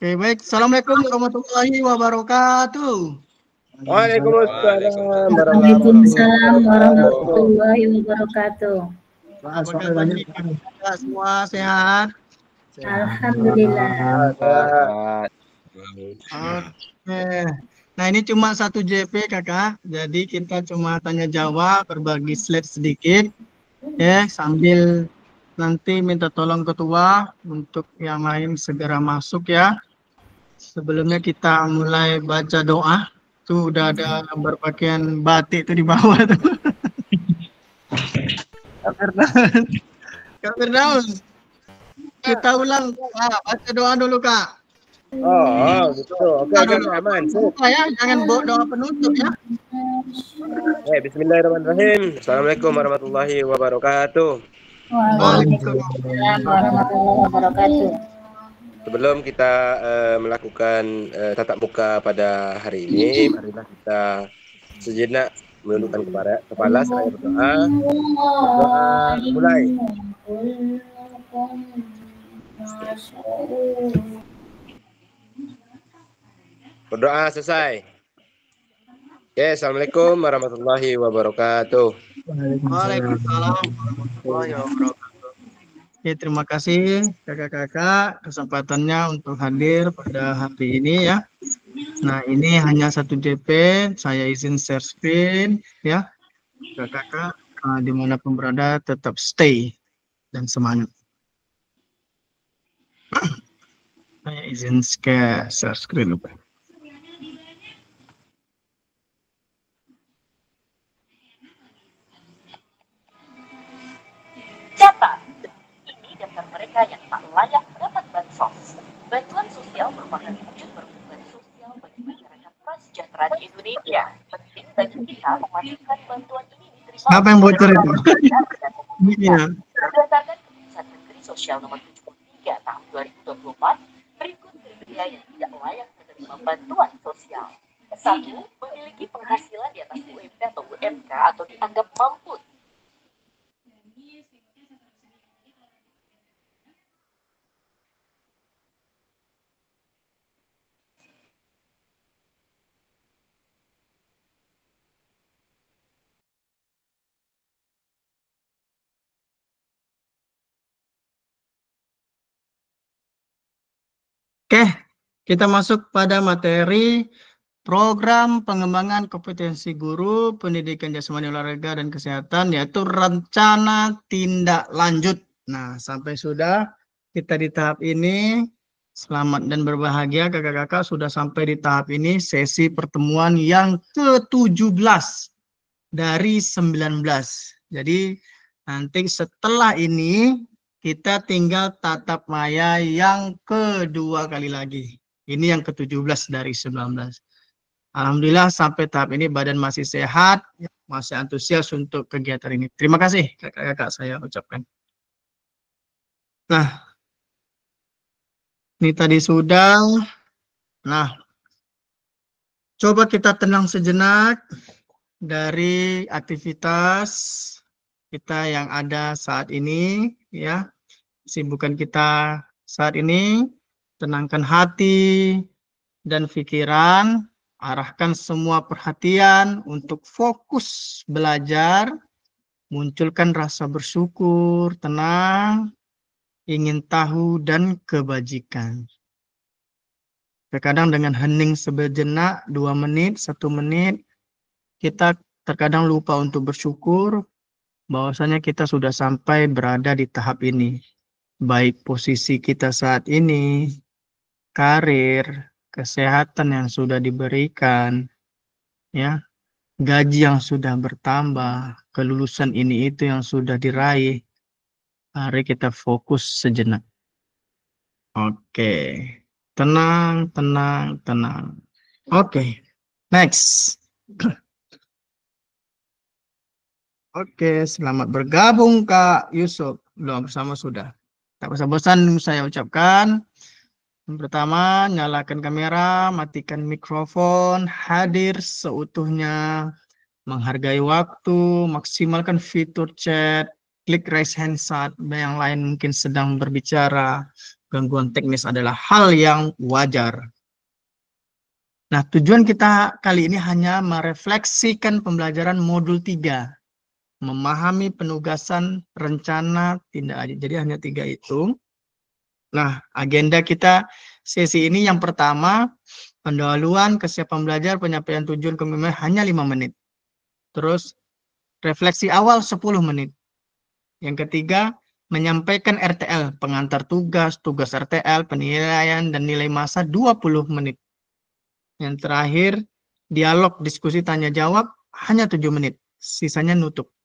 Oke, baik. Assalamualaikum warahmatullahi wabarakatuh. Waalaikumsalam warahmatullahi wabarakatuh. Bagaimana kita semua sehat? Alhamdulillah. Oke. Nah, ini cuma 1 JP kakak. Jadi kita cuma tanya jawab, berbagi slide sedikit. Ya, sambil nanti minta tolong ketua untuk yang lain segera masuk ya. Sebelumnya kita mulai baca doa. Tuh udah ada berpakaian batik tuh di bawah tuh. Kak Firdaus. Kita ulang. Baca doa dulu, Kak. Gitu. Oke, aman. Ya, jangan bawa doa penutup ya. Bismillahirrahmanirrahim. Assalamualaikum warahmatullahi wabarakatuh. Waalaikumsalam warahmatullahi wabarakatuh. Sebelum kita melakukan tatap muka pada hari ini, marilah kita sejenak menundukkan kepala seraya berdoa. Berdoa mulai. Berdoa selesai. Oke, assalamualaikum warahmatullahi wabarakatuh. Waalaikumsalam warahmatullahi wabarakatuh. Oke, terima kasih kakak-kakak kesempatannya untuk hadir pada hari ini ya. Nah, ini hanya 1 JP, saya izin share screen ya. Kakak-kakak dimanapun berada tetap stay dan semangat. Saya izin share screen lupa. Catat, ini daftar mereka yang tak layak mendapat bansos. Bantuan sosial merupakan wujud perlindungan sosial bagi masyarakat prasejahtera di Indonesia. Penting bagi kita memastikan bantuan ini diterima. Siapa yang bocor itu? Iya. Berdasarkan Keputusan Menteri Sosial Nomor 73 Tahun 2024, berikut kriteria yang tidak layak menerima bantuan sosial. 1. Memiliki penghasilan di atas UMP atau UMK atau dianggap mampu. Oke, kita masuk pada materi program pengembangan kompetensi guru pendidikan jasmani olahraga dan kesehatan, yaitu rencana tindak lanjut. Nah, sampai sudah kita di tahap ini. Selamat dan berbahagia kakak-kakak sudah sampai di tahap ini, sesi pertemuan yang ke-17 dari 19. Jadi nanti setelah ini kita tinggal tatap maya yang kedua kali lagi. Ini yang ke-17 dari 19. Alhamdulillah sampai tahap ini badan masih sehat, masih antusias untuk kegiatan ini. Terima kasih kakak-kakak saya ucapkan. Nah, ini tadi sudah. Nah, coba kita tenang sejenak dari aktivitas kita yang ada saat ini, ya. Kesibukan kita saat ini, tenangkan hati dan pikiran, arahkan semua perhatian untuk fokus belajar, munculkan rasa bersyukur, tenang, ingin tahu dan kebajikan. Terkadang dengan hening sejenak, 2 menit, 1 menit, kita terkadang lupa untuk bersyukur bahwasanya kita sudah sampai berada di tahap ini. Baik posisi kita saat ini, karir, kesehatan yang sudah diberikan, ya, gaji yang sudah bertambah, kelulusan ini itu yang sudah diraih. Mari kita fokus sejenak. Oke, tenang, tenang, tenang. Oke, next. Oke, selamat bergabung Kak Yusuf. Belum bersama sudah. Tak bosan-bosan saya ucapkan. Yang pertama, nyalakan kamera, matikan mikrofon, hadir seutuhnya, menghargai waktu, maksimalkan fitur chat, klik raise hand saat yang lain mungkin sedang berbicara, Gangguan teknis adalah hal yang wajar. Nah, tujuan kita kali ini hanya merefleksikan pembelajaran modul 3. Memahami penugasan rencana tindak lanjut. Jadi hanya 3 itu. Nah, agenda kita sesi ini yang pertama, pendahuluan, kesiapan belajar, penyampaian tujuan kemampuan hanya 5 menit. Terus, refleksi awal 10 menit. Yang ketiga, menyampaikan RTL, pengantar tugas, tugas RTL, penilaian, dan nilai masa 20 menit. Yang terakhir, dialog, diskusi, tanya jawab hanya 7 menit. Sisanya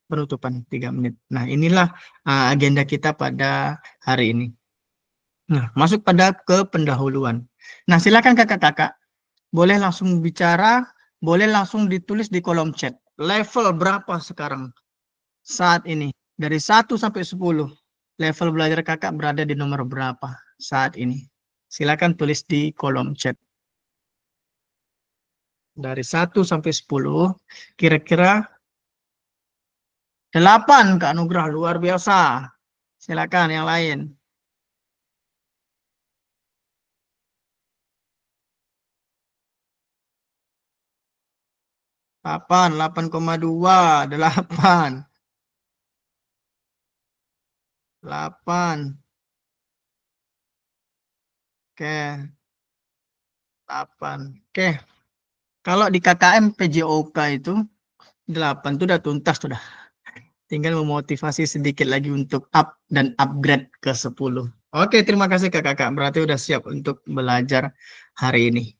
penutupan 3 menit. Nah, inilah agenda kita pada hari ini. Nah, masuk ke pendahuluan. Nah, silakan kakak-kakak. Boleh langsung bicara, boleh langsung ditulis di kolom chat. Level berapa sekarang? Saat ini. Dari 1 sampai 10. Level belajar kakak berada di nomor berapa saat ini? Silakan tulis di kolom chat. Dari 1 sampai 10, kira-kira 8, Kak Nugrah, luar biasa. Silakan yang lain. 8, 8,2, 8. 8. Oke. 8. Oke. Kalau di KKM PJOK itu 8 itu udah tuntas sudah. Tinggal memotivasi sedikit lagi untuk up dan upgrade ke 10. Oke, terima kasih kakak-kakak. Berarti udah siap untuk belajar hari ini.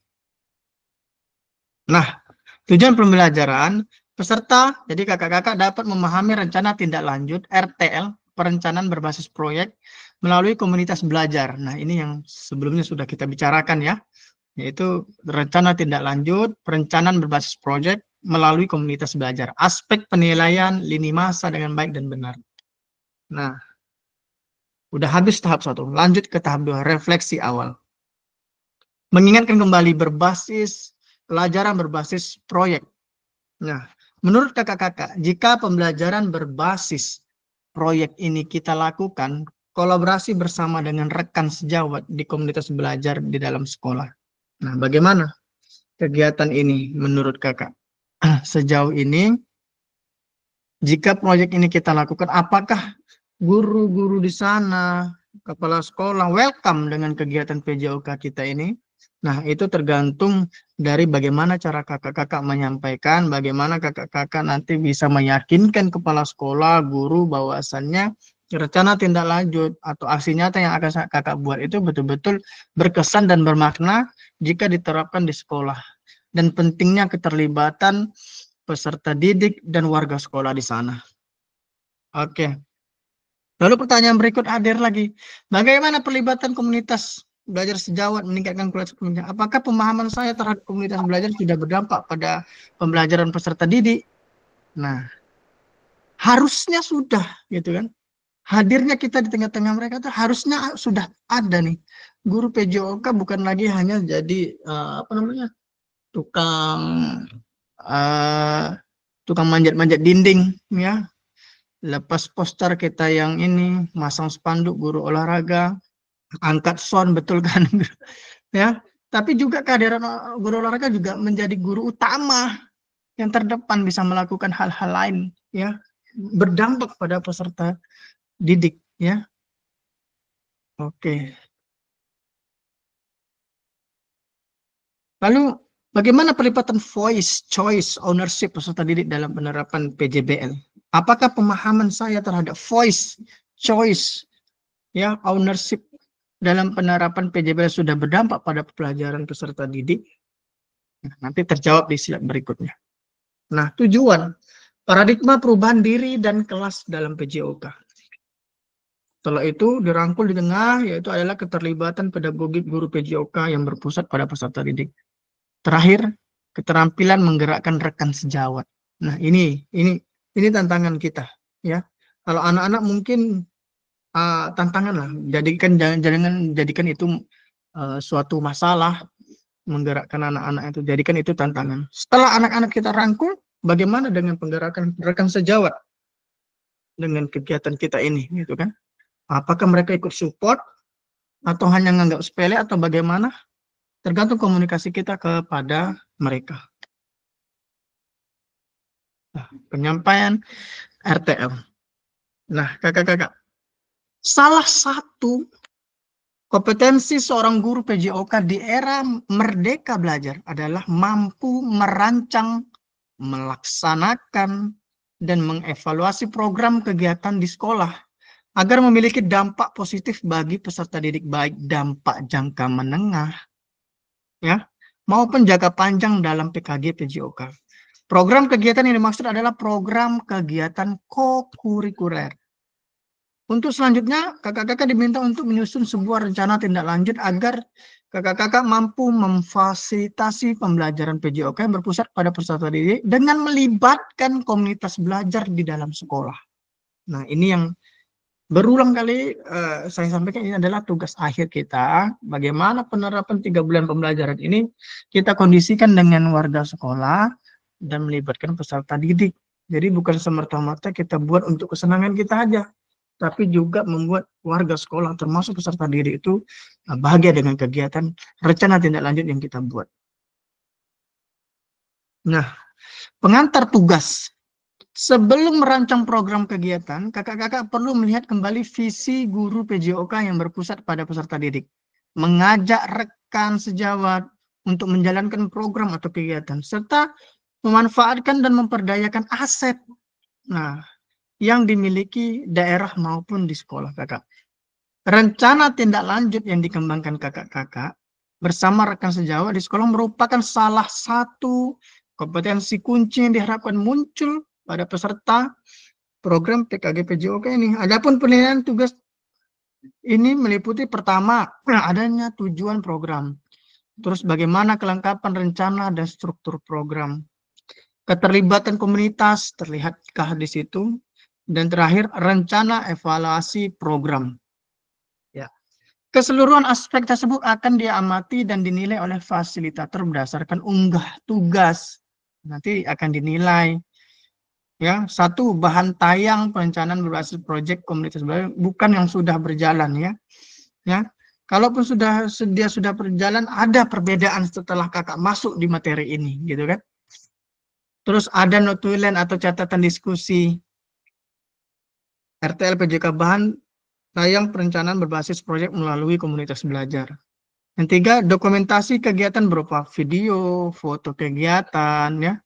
Nah, tujuan pembelajaran peserta, jadi kakak-kakak dapat memahami rencana tindak lanjut RTL, perencanaan berbasis proyek, melalui komunitas belajar. Nah, ini yang sebelumnya sudah kita bicarakan ya, yaitu rencana tindak lanjut, perencanaan berbasis proyek, melalui komunitas belajar. Aspek penilaian lini masa dengan baik dan benar. Nah, udah habis tahap 1, lanjut ke tahap 2, refleksi awal. Mengingatkan kembali berbasis pelajaran berbasis proyek. Nah, menurut kakak-kakak, jika pembelajaran berbasis proyek ini kita lakukan, kolaborasi bersama dengan rekan sejawat di komunitas belajar di dalam sekolah. Nah, bagaimana kegiatan ini menurut kakak? Sejauh ini, jika proyek ini kita lakukan, apakah guru-guru di sana, kepala sekolah, welcome dengan kegiatan PJOK kita ini? Nah, itu tergantung dari bagaimana cara kakak-kakak menyampaikan, bagaimana kakak-kakak nanti bisa meyakinkan kepala sekolah, guru, bahwasannya rencana tindak lanjut atau aksi nyata yang akan kakak buat itu betul-betul berkesan dan bermakna jika diterapkan di sekolah. Dan pentingnya keterlibatan peserta didik dan warga sekolah di sana. Oke. Lalu pertanyaan berikut hadir lagi. Bagaimana perlibatan komunitas belajar sejawat meningkatkan kualitas pembelajaran? Apakah pemahaman saya terhadap komunitas belajar sudah berdampak pada pembelajaran peserta didik? Nah, harusnya sudah, gitu kan? Hadirnya kita di tengah-tengah mereka itu harusnya sudah ada nih. Guru PJOK bukan lagi hanya jadi tukang manjat-manjat dinding, ya. Lepas poster kita yang ini, masang spanduk guru olahraga, angkat sound, betul kan? Ya, tapi juga kehadiran guru olahraga juga menjadi guru utama yang terdepan, bisa melakukan hal-hal lain, ya, berdampak pada peserta didik, ya. Oke. Lalu bagaimana pelipatan voice, choice, ownership peserta didik dalam penerapan PJBL? Apakah pemahaman saya terhadap voice, choice, ya, ownership dalam penerapan PJBL sudah berdampak pada pelajaran peserta didik? Nah, nanti terjawab di slide berikutnya. Nah, tujuan paradigma perubahan diri dan kelas dalam PJOK. Setelah itu dirangkul di tengah, yaitu adalah keterlibatan pedagogik guru PJOK yang berpusat pada peserta didik. Terakhir, keterampilan menggerakkan rekan sejawat. Nah, ini tantangan kita, ya. Kalau anak-anak mungkin tantangan lah, jangan jadikan itu suatu masalah, menggerakkan anak-anak itu, jadikan itu tantangan. Setelah anak-anak kita rangkul, bagaimana dengan penggerakan rekan sejawat dengan kegiatan kita ini, gitu kan? Apakah mereka ikut support atau hanya nganggap sepele atau bagaimana, tergantung komunikasi kita kepada mereka. Nah, penyampaian RTL. Nah, kakak-kakak, salah satu kompetensi seorang guru PJOK di era Merdeka Belajar adalah mampu merancang, melaksanakan, dan mengevaluasi program kegiatan di sekolah agar memiliki dampak positif bagi peserta didik, baik dampak jangka menengah ya maupun jangka panjang dalam PKG PJOK. Program kegiatan yang dimaksud adalah program kegiatan kokurikuler. Untuk selanjutnya, kakak-kakak diminta untuk menyusun sebuah rencana tindak lanjut agar kakak-kakak mampu memfasilitasi pembelajaran PJOK yang berpusat pada peserta didik dengan melibatkan komunitas belajar di dalam sekolah. Nah, ini yang berulang kali saya sampaikan, ini adalah tugas akhir kita. Bagaimana penerapan 3 bulan pembelajaran ini kita kondisikan dengan warga sekolah dan melibatkan peserta didik. Jadi bukan semerta-merta kita buat untuk kesenangan kita aja, tapi juga membuat warga sekolah termasuk peserta didik itu bahagia dengan kegiatan rencana tindak lanjut yang kita buat. Nah, pengantar tugas. Sebelum merancang program kegiatan, kakak-kakak perlu melihat kembali visi guru PJOK yang berpusat pada peserta didik. Mengajak rekan sejawat untuk menjalankan program atau kegiatan, serta memanfaatkan dan memperdayakan aset yang dimiliki daerah maupun di sekolah kakak. Rencana tindak lanjut yang dikembangkan kakak-kakak bersama rekan sejawat di sekolah merupakan salah satu kompetensi kunci yang diharapkan muncul pada peserta program PKG PJOK ini. Adapun penilaian tugas ini meliputi pertama, adanya tujuan program. Terus bagaimana kelengkapan rencana dan struktur program. Keterlibatan komunitas terlihatkah di situ. Dan terakhir, rencana evaluasi program. Ya. Keseluruhan aspek tersebut akan diamati dan dinilai oleh fasilitator berdasarkan unggah tugas. Nanti akan dinilai. Ya, satu, bahan tayang perencanaan berbasis proyek komunitas belajar bukan yang sudah berjalan ya. Ya. Kalaupun dia sudah berjalan, ada perbedaan setelah kakak masuk di materi ini, gitu kan? Terus ada notulen atau catatan diskusi. RTL PJK bahan tayang perencanaan berbasis proyek melalui komunitas belajar. Yang tiga, dokumentasi kegiatan berupa video, foto kegiatan, ya.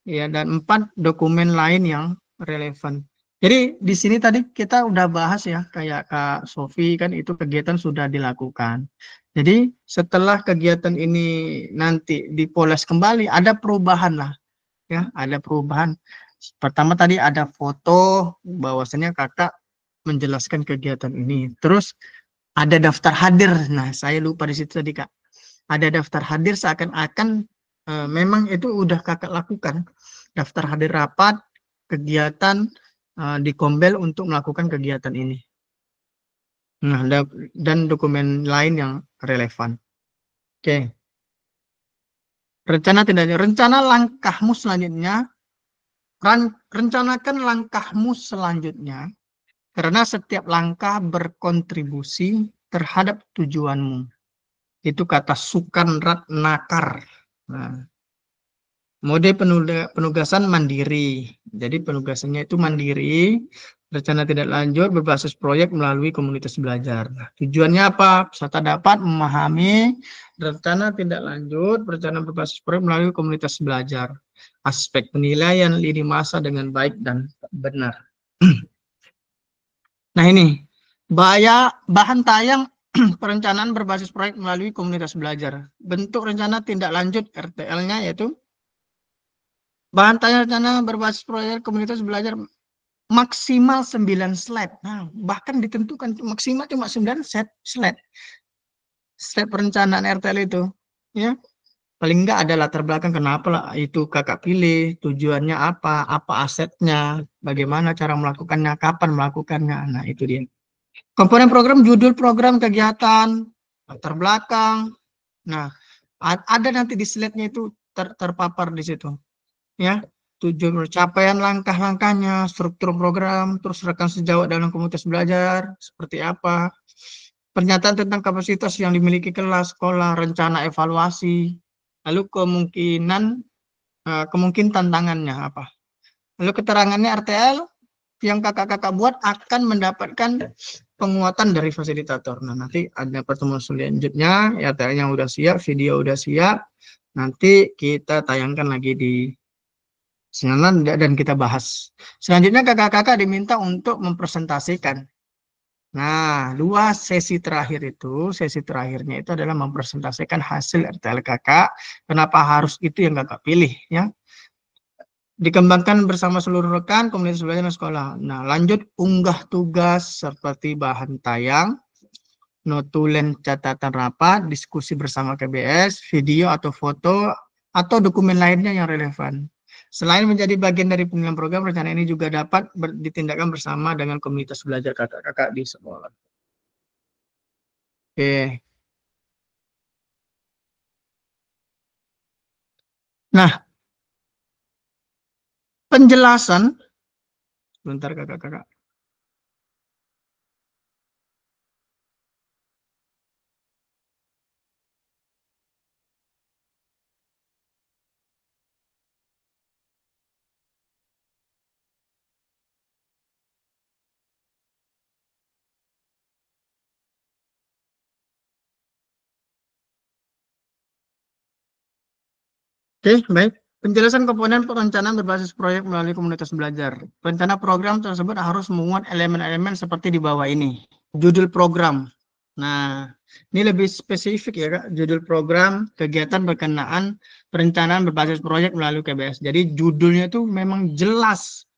Ya, dan 4, dokumen lain yang relevan. Jadi di sini tadi kita udah bahas ya, kayak Kak Sofi kan itu kegiatan sudah dilakukan. Jadi setelah kegiatan ini nanti dipoles kembali, ada perubahan lah, ya, ada perubahan. Pertama tadi ada foto, bahwasannya kakak menjelaskan kegiatan ini. Terus ada daftar hadir. Nah, saya lupa di situ tadi Kak. Ada daftar hadir seakan-akan memang itu udah kakak lakukan. Daftar hadir rapat, kegiatan di Kombel untuk melakukan kegiatan ini. Nah, dan dokumen lain yang relevan. Oke. Rencana langkahmu selanjutnya. Rencanakan langkahmu selanjutnya karena setiap langkah berkontribusi terhadap tujuanmu. Itu kata Sukan Ratnakar. Nah, mode penugasan mandiri. Jadi penugasannya itu mandiri, rencana tindak lanjut berbasis proyek melalui komunitas belajar. Nah, tujuannya apa? Peserta dapat memahami rencana tindak lanjut, rencana berbasis proyek melalui komunitas belajar. Aspek penilaian lini masa dengan baik dan benar. Nah ini, bahan tayang perencanaan berbasis proyek melalui komunitas belajar. Bentuk rencana tindak lanjut RTL-nya yaitu bahan tayang rencana berbasis proyek komunitas belajar maksimal 9 slide. Nah, bahkan ditentukan maksimal cuma 9 slide. Slide perencanaan RTL itu, ya. Paling enggak ada latar belakang kenapa lah itu kakak pilih, tujuannya apa asetnya, bagaimana cara melakukannya, kapan melakukannya. Nah, itu dia. Komponen program, judul program kegiatan, latar belakang. Nah, ada nanti di slide-nya itu terpapar di situ. Ya, tujuan capaian langkah-langkahnya, struktur program, terus rekan sejawat dalam komunitas belajar seperti apa. pernyataan tentang kapasitas yang dimiliki kelas, sekolah, rencana evaluasi, lalu kemungkinan tantangannya apa. Lalu keterangannya RTL yang kakak-kakak buat akan mendapatkan penguatan dari fasilitator. Nah, nanti ada pertemuan selanjutnya, ya yang udah siap, video udah siap, nanti kita tayangkan lagi di sana dan kita bahas. Selanjutnya kakak-kakak diminta untuk mempresentasikan. Nah, dua sesi terakhirnya itu adalah mempresentasikan hasil RTL kakak. Kenapa harus itu yang kakak pilih, ya? Dikembangkan bersama seluruh rekan, komunitas belajar dan sekolah. Nah, lanjut unggah tugas seperti bahan tayang, notulen catatan rapat, diskusi bersama KBS, video atau foto, atau dokumen lainnya yang relevan. Selain menjadi bagian dari penilaian program, rencana ini juga dapat ditindakkan bersama dengan komunitas belajar kakak-kakak di sekolah. Oke. Nah, penjelasan, sebentar kakak-kakak. Oke, baik. Penjelasan komponen perencanaan berbasis proyek melalui komunitas belajar. Rencana program tersebut harus memuat elemen-elemen seperti di bawah ini. Judul program. Nah, ini lebih spesifik ya Kak. Judul program, kegiatan berkenaan perencanaan berbasis proyek melalui KBS. Jadi judulnya itu memang jelas.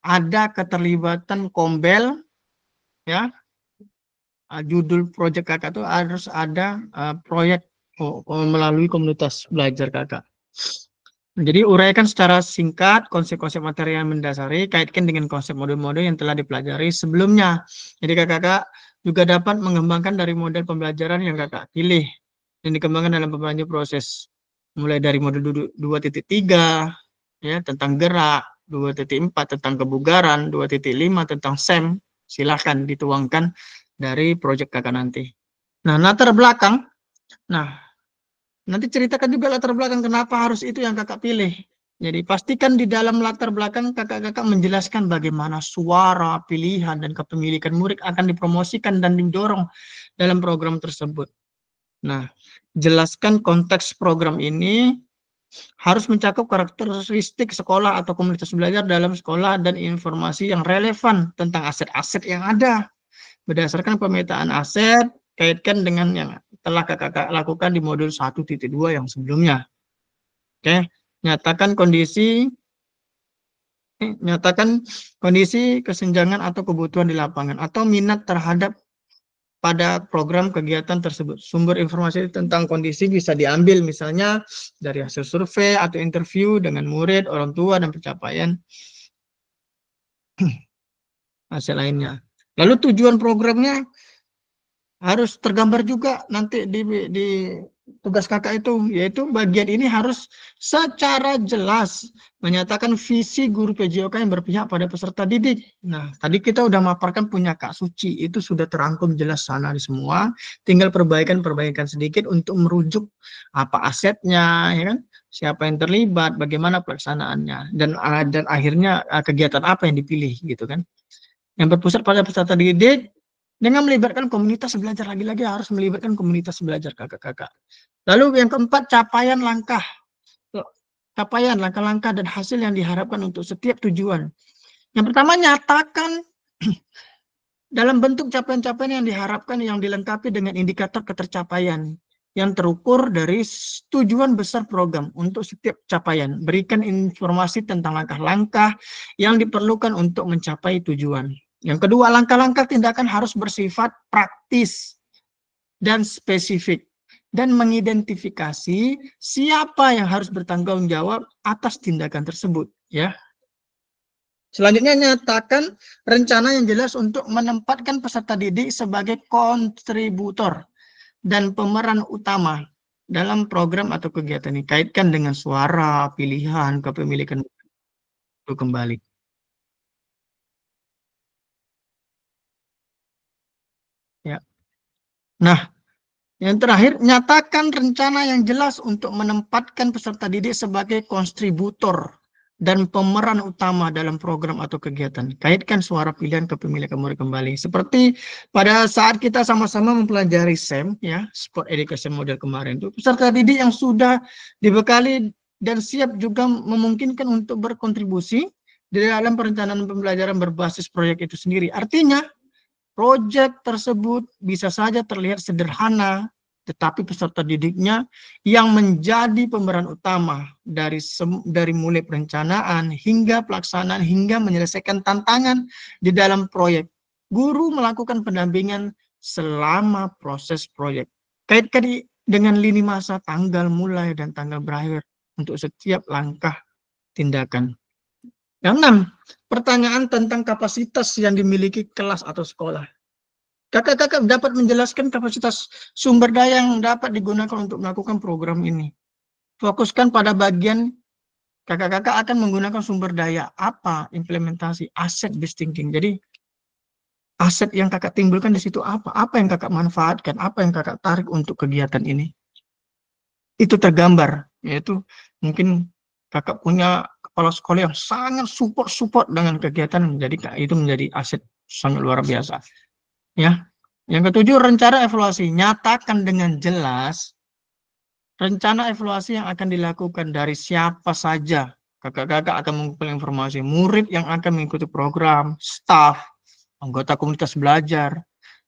Ada keterlibatan Kombel, ya. Judul proyek kakak itu harus ada proyek melalui komunitas belajar kakak. Jadi uraikan secara singkat konsep-konsep materi yang mendasari, kaitkan dengan konsep modul-modul yang telah dipelajari sebelumnya. Jadi kakak juga dapat mengembangkan dari model pembelajaran yang kakak pilih dan dikembangkan dalam berbagai proses. Mulai dari modul 2.3 ya tentang gerak, 2.4 tentang kebugaran, 2.5 tentang SEM. Silahkan dituangkan dari proyek kakak nanti. Nah, latar belakang. Nah, nanti ceritakan juga latar belakang kenapa harus itu yang kakak pilih. Jadi pastikan di dalam latar belakang kakak-kakak menjelaskan bagaimana suara, pilihan, dan kepemilikan murid akan dipromosikan dan didorong dalam program tersebut. Nah, jelaskan konteks program ini harus mencakup karakteristik sekolah atau komunitas belajar dalam sekolah dan informasi yang relevan tentang aset-aset yang ada. Berdasarkan pemetaan aset, kaitkan dengan yang telah kakak lakukan di modul 1.2 yang sebelumnya. Oke, nyatakan kondisi kesenjangan atau kebutuhan di lapangan atau minat terhadap pada program kegiatan tersebut. Sumber informasi tentang kondisi bisa diambil misalnya dari hasil survei atau interview dengan murid, orang tua, dan pencapaian hasil lainnya. Lalu tujuan programnya harus tergambar juga nanti di tugas kakak itu, yaitu bagian ini harus secara jelas menyatakan visi guru PJOK yang berpihak pada peserta didik. Nah, tadi kita udah maparkan punya Kak Suci, itu sudah terangkum jelas sana di semua, tinggal perbaikan sedikit untuk merujuk apa asetnya, ya kan? Siapa yang terlibat, bagaimana pelaksanaannya, dan akhirnya kegiatan apa yang dipilih gitu kan. Yang berpusat pada peserta didik dengan melibatkan komunitas belajar, lagi-lagi harus melibatkan komunitas belajar kakak-kakak. Lalu yang keempat, capaian langkah-langkah dan hasil yang diharapkan untuk setiap tujuan. Yang pertama, nyatakan dalam bentuk capaian-capaian yang diharapkan yang dilengkapi dengan indikator ketercapaian yang terukur dari tujuan besar program untuk setiap capaian. Berikan informasi tentang langkah-langkah yang diperlukan untuk mencapai tujuan. Yang kedua, langkah-langkah tindakan harus bersifat praktis dan spesifik dan mengidentifikasi siapa yang harus bertanggung jawab atas tindakan tersebut, ya. Selanjutnya, nyatakan rencana yang jelas untuk menempatkan peserta didik sebagai kontributor dan pemeran utama dalam program atau kegiatan ini. Kaitkan dengan suara, pilihan, kepemilikan itu kembali. Ya. Nah, yang terakhir, nyatakan rencana yang jelas untuk menempatkan peserta didik sebagai kontributor dan pemeran utama dalam program atau kegiatan. Kaitkan suara pilihan kepemilikan murid kembali. Seperti pada saat kita sama-sama mempelajari SEM, ya, Sport Education Model kemarin itu, peserta didik yang sudah dibekali dan siap juga memungkinkan untuk berkontribusi di dalam perencanaan pembelajaran berbasis proyek itu sendiri. Artinya, proyek tersebut bisa saja terlihat sederhana, tetapi peserta didiknya yang menjadi pemeran utama dari mulai perencanaan hingga pelaksanaan hingga menyelesaikan tantangan di dalam proyek. Guru melakukan pendampingan selama proses proyek. Kaitkan dengan lini masa, tanggal mulai dan tanggal berakhir untuk setiap langkah tindakan. Yang 6, pertanyaan tentang kapasitas yang dimiliki kelas atau sekolah. Kakak-kakak dapat menjelaskan kapasitas sumber daya yang dapat digunakan untuk melakukan program ini. Fokuskan pada bagian kakak-kakak akan menggunakan sumber daya apa, implementasi, asset based thinking. Jadi aset yang kakak timbulkan di situ apa? Apa yang kakak manfaatkan? Apa yang kakak tarik untuk kegiatan ini? Itu tergambar, yaitu mungkin kakak punya kepala sekolah yang sangat support dengan kegiatan, menjadi itu menjadi aset sangat luar biasa. Ya, yang ketujuh, rencana evaluasi. Nyatakan dengan jelas rencana evaluasi yang akan dilakukan dari siapa saja. Kakak-kakak akan mengumpulkan informasi murid yang akan mengikuti program, staf, anggota komunitas belajar,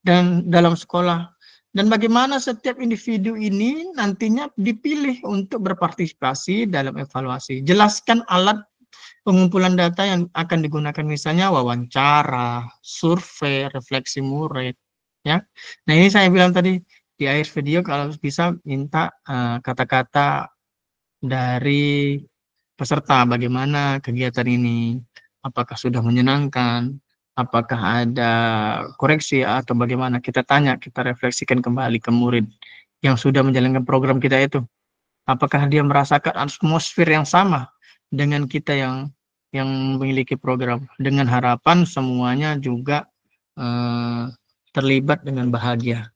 dan dalam sekolah. Dan bagaimana setiap individu ini nantinya dipilih untuk berpartisipasi dalam evaluasi. Jelaskan alat pengumpulan data yang akan digunakan, misalnya wawancara, survei, refleksi murid, ya. Nah, ini saya bilang tadi di akhir video kalau bisa minta kata-kata dari peserta, bagaimana kegiatan ini, apakah sudah menyenangkan, apakah ada koreksi atau bagaimana. Kita tanya, kita refleksikan kembali ke murid yang sudah menjalankan program kita itu. Apakah dia merasakan atmosfer yang sama dengan kita yang memiliki program, dengan harapan semuanya juga terlibat dengan bahagia.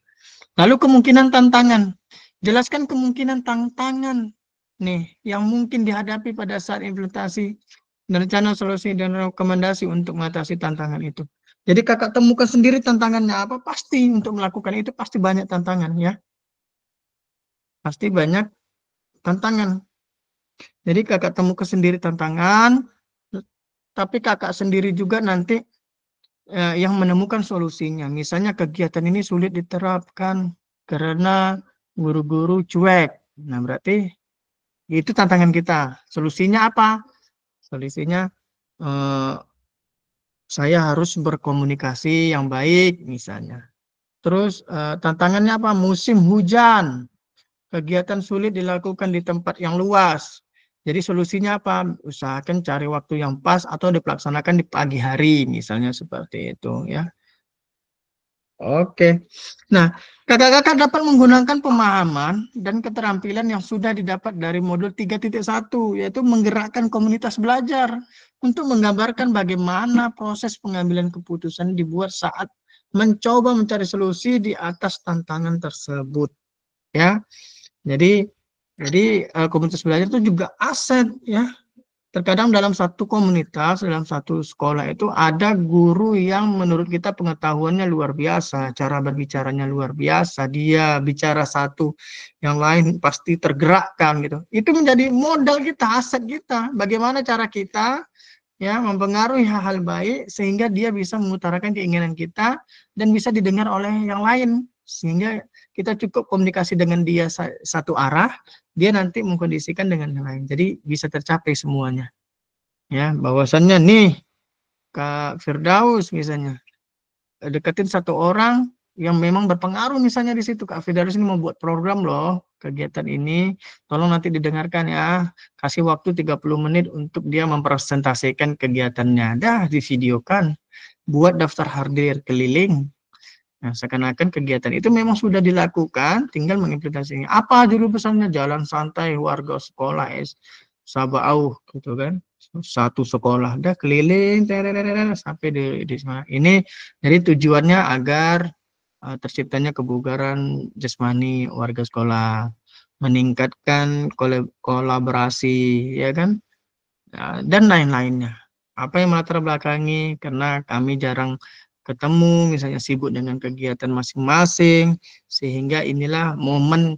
Lalu kemungkinan tantangan. Jelaskan kemungkinan tantangan nih yang mungkin dihadapi pada saat implementasi rencana, solusi, dan rekomendasi untuk mengatasi tantangan itu. Jadi kakak temukan sendiri tantangannya apa, pasti untuk melakukan itu pasti banyak tantangan, ya. Pasti banyak tantangan. Jadi kakak temukan sendiri tantangan, tapi kakak sendiri juga nanti yang menemukan solusinya. Misalnya kegiatan ini sulit diterapkan karena guru-guru cuek. Nah, berarti itu tantangan kita. Solusinya apa? Solusinya saya harus berkomunikasi yang baik misalnya. Terus tantangannya apa? Musim hujan. Kegiatan sulit dilakukan di tempat yang luas. Jadi solusinya apa? Usahakan cari waktu yang pas atau dilaksanakan di pagi hari, misalnya seperti itu, ya. Oke. Nah, kakak-kakak dapat menggunakan pemahaman dan keterampilan yang sudah didapat dari modul 3.1, yaitu menggerakkan komunitas belajar untuk menggambarkan bagaimana proses pengambilan keputusan dibuat saat mencoba mencari solusi di atas tantangan tersebut, ya. Jadi komunitas belajar itu juga aset, ya. Terkadang dalam satu komunitas, dalam satu sekolah itu ada guru yang menurut kita pengetahuannya luar biasa, cara berbicaranya luar biasa, dia bicara satu, yang lain pasti tergerakkan gitu. Itu menjadi modal kita, aset kita. Bagaimana cara kita ya mempengaruhi hal-hal baik sehingga dia bisa mengutarakan keinginan kita dan bisa didengar oleh yang lain, sehingga kita cukup komunikasi dengan dia satu arah, dia nanti mengkondisikan dengan yang lain. Jadi bisa tercapai semuanya. Ya, bahwasannya nih Kak Firdaus misalnya deketin satu orang yang memang berpengaruh, misalnya di situ Kak Firdaus ini mau buat program loh, kegiatan ini tolong nanti didengarkan ya, kasih waktu 30 menit untuk dia mempresentasikan kegiatannya, dah divideokan, buat daftar hadir keliling. Nah, seakan-akan kegiatan itu memang sudah dilakukan, tinggal mengimplementasikannya. Apa judul pesannya? Jalan santai warga sekolah Sabau gitu kan. Satu sekolah dah keliling sampai di sana. Ini jadi tujuannya agar terciptanya kebugaran jasmani warga sekolah, meningkatkan kolaborasi, ya kan, dan lain-lainnya. Apa yang melatar belakangi? Karena kami jarang ketemu, misalnya sibuk dengan kegiatan masing-masing, sehingga inilah momen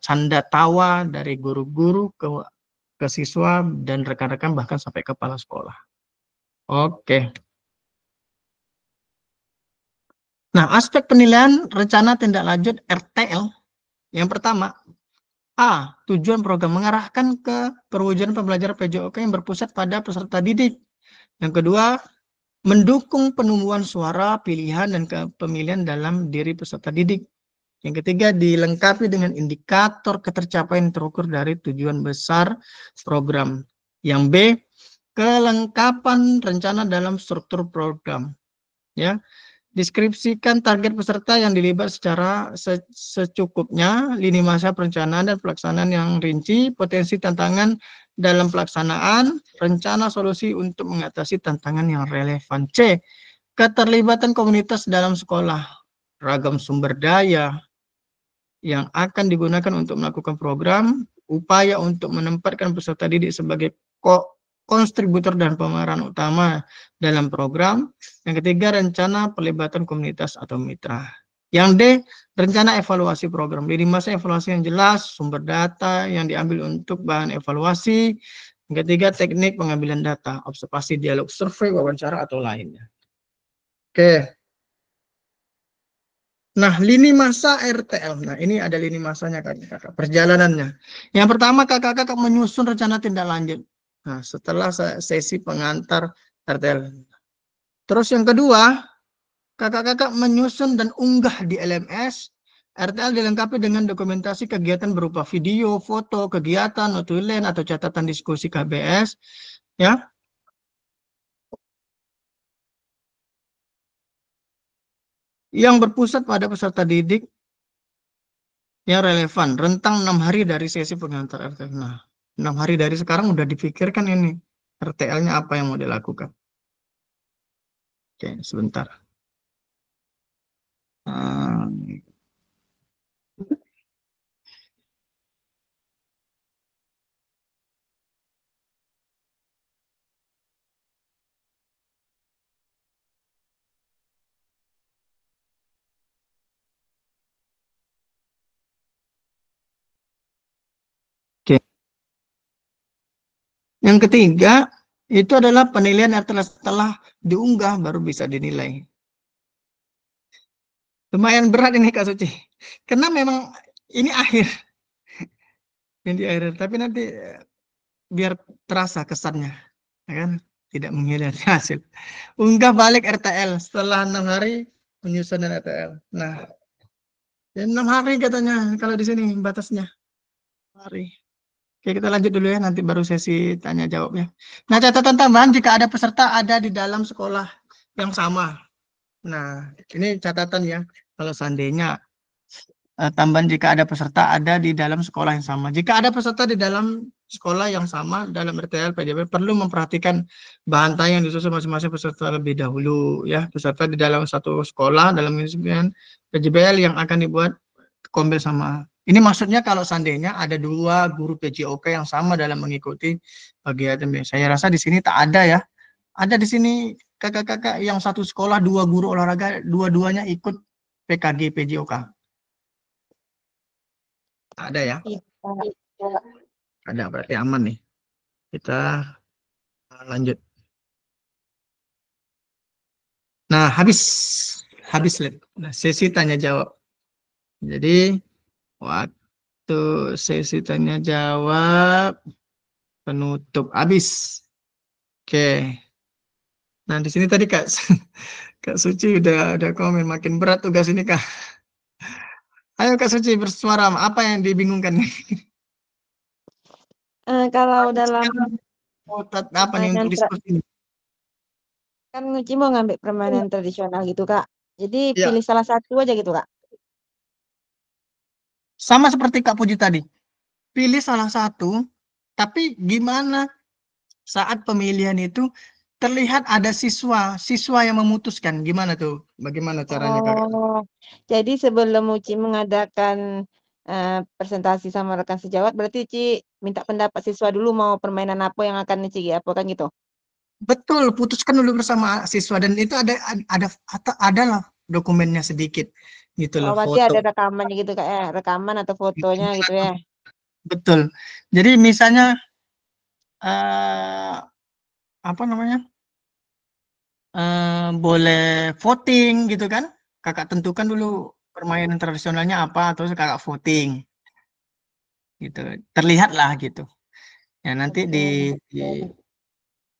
canda tawa dari guru-guru ke siswa dan rekan-rekan bahkan sampai kepala sekolah. Oke. Nah, aspek penilaian rencana tindak lanjut RTL. Yang pertama, A. Tujuan program mengarahkan ke perwujudan pembelajaran PJOK yang berpusat pada peserta didik. Yang kedua, mendukung penumbuhan suara, pilihan, dan kepemilian dalam diri peserta didik. Yang ketiga, dilengkapi dengan indikator ketercapaian terukur dari tujuan besar program. Yang B, kelengkapan rencana dalam struktur program. Ya, deskripsikan target peserta yang dilibat secara secukupnya, lini masa perencanaan dan pelaksanaan yang rinci, potensi tantangan dalam pelaksanaan, rencana solusi untuk mengatasi tantangan yang relevan. C. Keterlibatan komunitas dalam sekolah, ragam sumber daya yang akan digunakan untuk melakukan program, upaya untuk menempatkan peserta didik sebagai kontributor dan pemeran utama dalam program. Yang ketiga, rencana pelibatan komunitas atau mitra. Yang D, rencana evaluasi program. Lini masa evaluasi yang jelas, sumber data yang diambil untuk bahan evaluasi. Yang ketiga, teknik pengambilan data, observasi, dialog, survei, wawancara, atau lainnya. Oke. Nah, lini masa RTL. Nah, ini ada lini masanya, kakak-kakak. Perjalanannya. Yang pertama, kakak-kakak menyusun rencana tindak lanjut. Nah, setelah sesi pengantar RTL. Terus yang kedua, kakak-kakak menyusun dan unggah di LMS. RTL dilengkapi dengan dokumentasi kegiatan berupa video, foto, kegiatan, notulen, atau catatan diskusi KBS. Ya. Yang berpusat pada peserta didik yang relevan. Rentang 6 hari dari sesi pengantar RTL. Nah, 6 hari dari sekarang udah dipikirkan ini. RTL-nya apa yang mau dilakukan. Oke, sebentar. Oke. Yang ketiga, itu adalah penilaian RTL setelah diunggah baru bisa dinilai. Lumayan berat ini Kak Suci. Karena memang ini akhir. Ini akhir, tapi nanti biar terasa kesannya. Ya kan? Tidak mengkhianati hasil. Unggah balik RTL setelah 6 hari penyusunan RTL. Nah, 6 hari katanya kalau di sini batasnya. Hari. Oke, kita lanjut dulu ya, nanti baru sesi tanya jawabnya. Nah, catatan tambahan jika ada peserta ada di dalam sekolah yang sama. Nah, ini catatan ya, kalau seandainya tambahan jika ada peserta ada di dalam sekolah yang sama. Jika ada peserta di dalam sekolah yang sama dalam RTL PJB perlu memperhatikan bahan tayang yang disusun masing-masing peserta lebih dahulu ya. Peserta di dalam satu sekolah dalam insiden PJBL yang akan dibuat kombel sama. Ini maksudnya kalau seandainya ada 2 guru PJOK yang sama dalam mengikuti kegiatan. Saya rasa di sini tak ada ya. Ada di sini kakak-kakak yang satu sekolah 2 guru olahraga, dua-duanya ikut PKG PJOK. Ada ya? Ada, berarti aman nih. Kita lanjut. Nah, habis sesi tanya jawab. Jadi waktu sesi tanya jawab penutup habis. Oke. Nah, di sini tadi Kak Suci udah komen makin berat tugas ini Kak. Ayo Kak Suci bersuara, apa yang dibingungkan nih? Kalau dalam apa nih untuk diskusi? Kan Nguci mau ngambil permainan tradisional gitu Kak. Jadi Ya. pilih salah satu aja gitu Kak. Sama seperti Kak Puji tadi. Pilih salah satu, tapi gimana saat pemilihan itu terlihat ada siswa yang memutuskan. Gimana tuh? Bagaimana caranya kakak? Oh, jadi sebelum Uci mengadakan presentasi sama rekan sejawat, berarti Uci minta pendapat siswa dulu mau permainan apa yang akan Uci apa kan gitu? Betul, putuskan dulu bersama siswa dan itu ada lah dokumennya sedikit gitu Oh, loh, berarti ada foto. rekamannya gitu kayak rekaman atau fotonya gitu ya? Betul. Jadi misalnya apa namanya? Boleh voting gitu kan? Kakak tentukan dulu permainan tradisionalnya apa, terus kakak voting gitu. Terlihat lah gitu. Ya nanti Oke.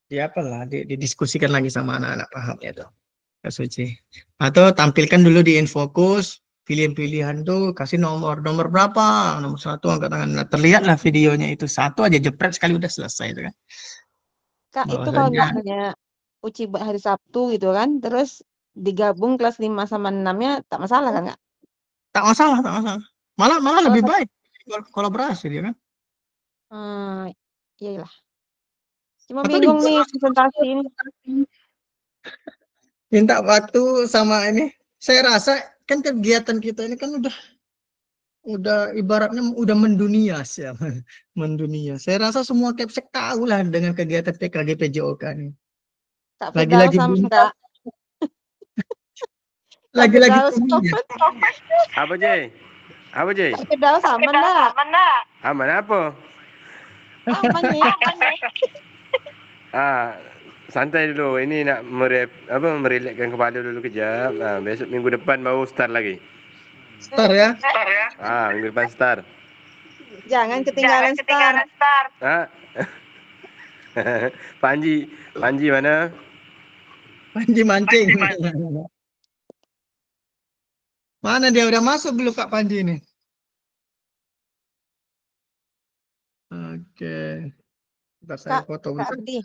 di apa lah, didiskusikan lagi sama anak-anak paham ya tuh. Kak Suci. Atau tampilkan dulu di Infokus, pilihan-pilihan tuh kasih nomor berapa, nomor 1 angkat tangan. Nah, terlihatlah videonya itu satu aja jepret sekali udah selesai itu kan. Kak, itu kalau Bahwasanya misalnya Uci buat hari Sabtu gitu kan, terus digabung kelas 5 sama 6-nya tak masalah kan, Kak? tak masalah, tak masalah. Malah Kalau lebih baik kolaborasi dia kan. iyalah. Cuma Atau bingung nih presentasi ini. minta waktu sama ini. Saya rasa kan kegiatan kita ini kan udah ibaratnya udah mendunia sih ya. Mendunia. Saya rasa semua Kepsek tahu lah dengan kegiatan PKG PJOK ini. Kak Firdaus Lagi-lagi sama dunia, Kak. Kak lagi-lagi Firdaus dunia. Apa Jay? Apa Jay? Kak Firdaus aman dah. Aman apa? Aman nih. Santai dulu. Ini nak merelaxkan kepala dulu kejap. Besok minggu depan baru start lagi. Start ya. Minggu depan start. Jangan ketinggalan start. Panji mana? Panji mancing. Mana dia udah masuk belum Kak Panji ini? Oke. Ntar saya foto. Kak Ardi.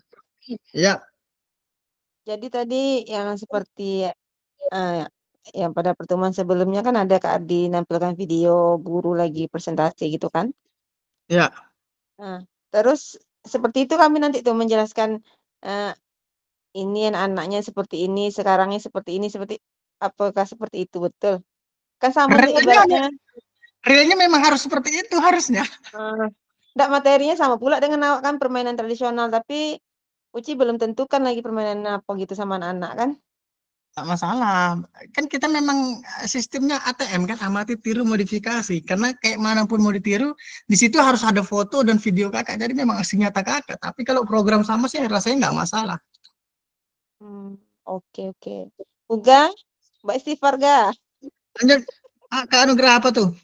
Ya. Jadi tadi yang seperti yang pada pertemuan sebelumnya kan ada Kak Ardi nampilkan video guru lagi presentasi gitu kan? Ya. Nah, terus seperti itu kami nanti tuh menjelaskan ini anaknya seperti ini, sekarangnya seperti ini, apakah seperti itu betul? Kan sama nih ibaratnya. Realnya memang harus seperti itu harusnya. Enggak, materinya sama pula dengan awak kan permainan tradisional, tapi Uci belum tentukan lagi permainan apa gitu sama anak-anak kan? Tak masalah. Kan kita memang sistemnya ATM kan, amati tiru modifikasi. Karena kayak manapun mau ditiru, di situ harus ada foto dan video kakak. Jadi memang aksi nyata kakak. Tapi kalau program sama sih rasanya nggak masalah. Oke. Uga, Mbak Istighfar ga? Lanjut, Kak Anugerah apa tuh?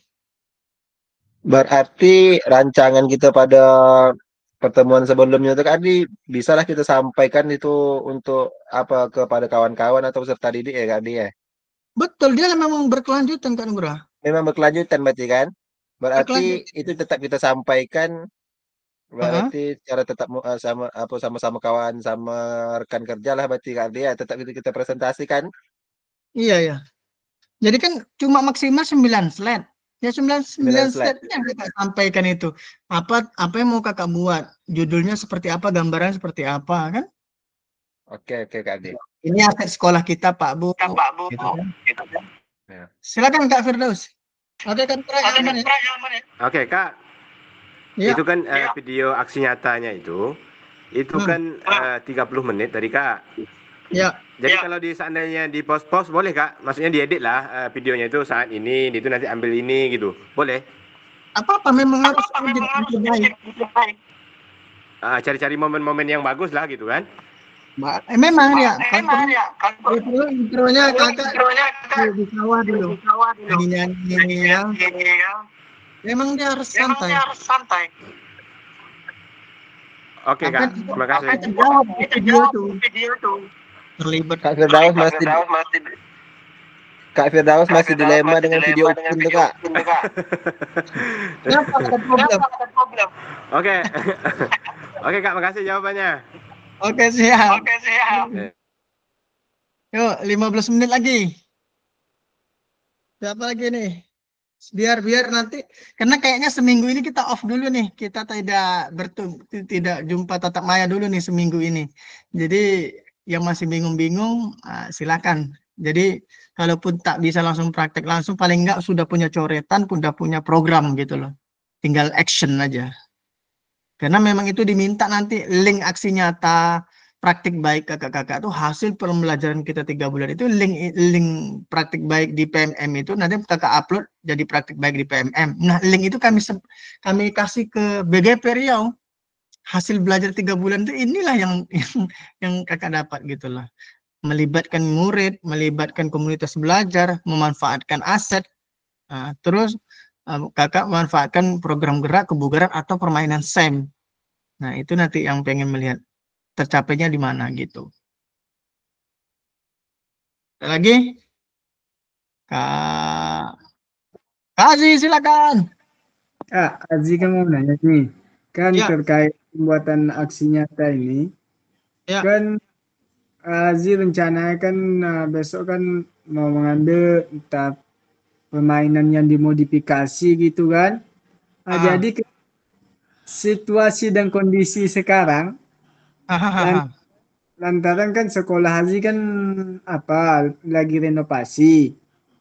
Berarti rancangan kita pada pertemuan sebelumnya itu kan bisalah kita sampaikan itu untuk apa kepada kawan-kawan atau peserta didik ya Kak Di ya? Betul, dia memang berkelanjutan Kak Anugerah. Memang berkelanjutan berarti kan? Berarti itu tetap kita sampaikan. Berarti cara tetap sama-sama kawan sama rekan kerja lah berarti Kak Di ya, tetap itu kita presentasikan. Iya. Jadi kan cuma maksimal 9 slide. Ya 9 slide yang kita sampaikan itu. Apa yang mau kakak buat? Judulnya seperti apa, gambaran seperti apa kan? Oke Kak Di. Ini aset sekolah kita Pak Bu. Gitu kan? Ya. Silakan Kak Firdaus. Oke kan aman ya? Oke Kak. Ya. Itu kan video aksi nyatanya itu kan 30 menit tadi Kak. Ya. Jadi kalau seandainya di post boleh Kak? Maksudnya diedit lah videonya itu saat ini, itu nanti ambil ini gitu. Boleh? Apa memang harus baik. Cari-cari momen-momen yang bagus lah gitu kan? Memang ya. Kalau perlu intronya kakak di sawah dulu. Nyanyi ya. Memang dia harus santai. Oke Kak, terima kasih. Jawab video tuh. Terlibat. Kak Firdaus masih dilema dengan video Upin tuh Kak. Kenapa ada problem? Oke Kak, makasih jawabannya. Oke siap. Yuk 15 menit lagi. Siapa lagi nih? biar nanti, karena kayaknya seminggu ini kita off dulu nih, kita tidak jumpa tatap maya dulu nih seminggu ini. Jadi yang masih bingung-bingung silakan. Jadi kalaupun tak bisa langsung praktek langsung, paling enggak sudah punya coretan, sudah punya program gitu loh. Tinggal action aja. Karena memang itu diminta nanti link aksi nyata, praktik baik kakak-kakak itu hasil pembelajaran kita 3 bulan itu link praktik baik di PMM itu nanti kakak upload jadi praktik baik di PMM. Nah link itu kami kasih ke BGP Riau. Hasil belajar 3 bulan itu inilah yang kakak dapat gitu loh. Melibatkan murid, melibatkan komunitas belajar, memanfaatkan aset, terus kakak memanfaatkan program gerak, kebugaran atau permainan SEM. Nah itu nanti yang pengen melihat tercapainya di mana gitu. Ada lagi? Kak Aziz silakan. Kak, Aziz kan mau nanya nih, kan Ya. terkait pembuatan aksi nyata ini, Ya. kan Aziz rencana kan besok kan mau mengambil entah permainan yang dimodifikasi gitu kan. Jadi situasi dan kondisi sekarang, lantaran kan sekolah Aziz kan lagi renovasi,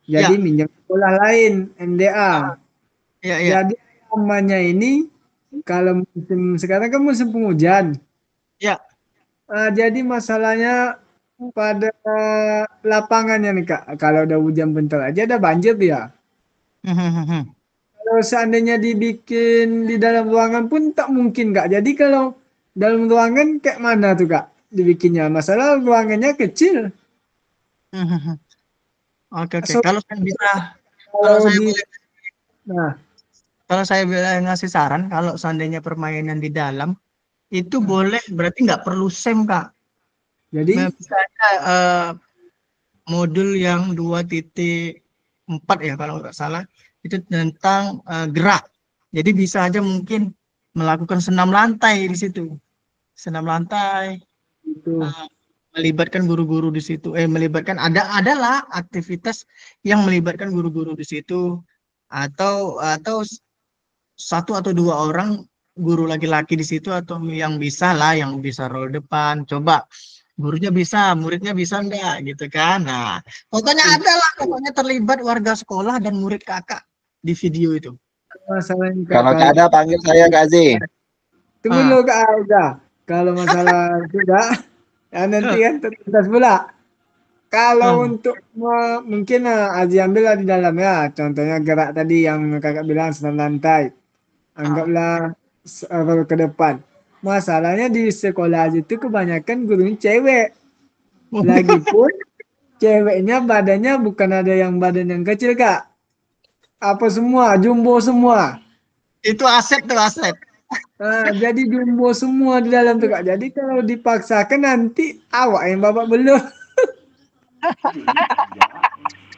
jadi Ya. minjem sekolah lain MDA. Ya. Jadi namanya ini kalau musim sekarang kan musim penghujan. Ya. Jadi masalahnya pada lapangannya nih Kak. Kalau udah hujan bentar aja ada banjir ya. Kalau seandainya dibikin di dalam ruangan pun tak mungkin Kak. Jadi kalau dalam ruangan kayak mana tuh Kak dibikinnya? Masalah ruangannya kecil. Oke. So, Kalau saya bisa, nah, kalau saya ngasih saran, kalau seandainya permainan di dalam itu boleh, berarti nggak perlu SEM Kak. jadi Misalnya modul yang 2.4 ya kalau nggak salah itu tentang gerak. Jadi bisa aja mungkin melakukan senam lantai di situ. Senam lantai. itu. Melibatkan guru-guru di situ. Melibatkan adalah aktivitas yang melibatkan guru-guru di situ atau 1 atau 2 orang guru laki-laki di situ atau yang bisa role depan. Coba gurunya bisa, muridnya bisa enggak gitu kan. Nah, pokoknya ada lah, pokoknya terlibat warga sekolah dan murid kakak di video itu. Masalahnya Kalau nggak ada panggil saya Kak Aziz. Tunggu dulu Kak Alga. Kalau masalah sudah, ya nanti kan terlintas pula. Kalau untuk mungkin Aziz ambil lah di dalam ya. Contohnya gerak tadi yang kakak bilang senam lantai. Anggaplah ke depan. Masalahnya di sekolah Aziz itu kebanyakan gurunya cewek. Lagipun ceweknya badannya bukan ada yang badan yang kecil Kak. Apa semua, jumbo semua. Itu aset tuh aset. Jadi jumbo semua di dalam tuh Kak. Jadi kalau dipaksakan nanti awak yang babak belur.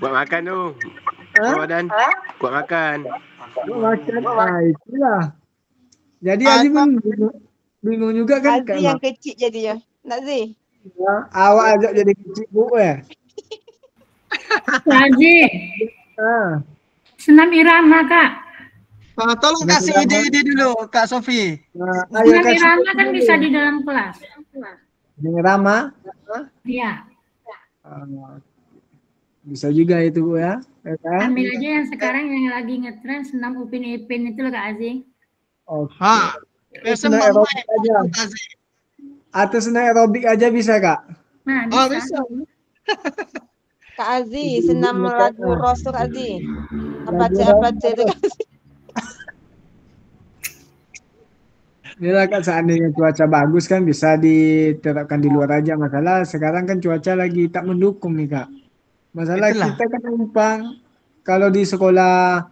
Buat makan tu. Ramadan. Buat makan. Itulah. Jadi Aziz pun bingung juga kan. Aziz yang kecil jadinya. Nak Aziz? Awak ajak jadi kecil bu ya. Aziz. Senam irama Kak. Tolong kasih ide-ide dulu Kak Sofi. Senam irama kan bisa di dalam kelas. Dengan Rama? Iya. Bisa juga itu Bu ya. Ambil aja yang sekarang yang lagi ngetren senam Upin Ipin itu loh Kak Aziz. Senam aerobik aja. Atau senam aerobik aja bisa Kak? Nah, bisa. Kak Aziz, senam lagu Ros tuh Kak Aziz. Apa itu Kak Aziz? Inilah Kak, seandainya cuaca bagus kan bisa diterapkan di luar aja. Masalah sekarang kan cuaca lagi tak mendukung nih Kak. Masalah kita kan numpang. Kalau di sekolah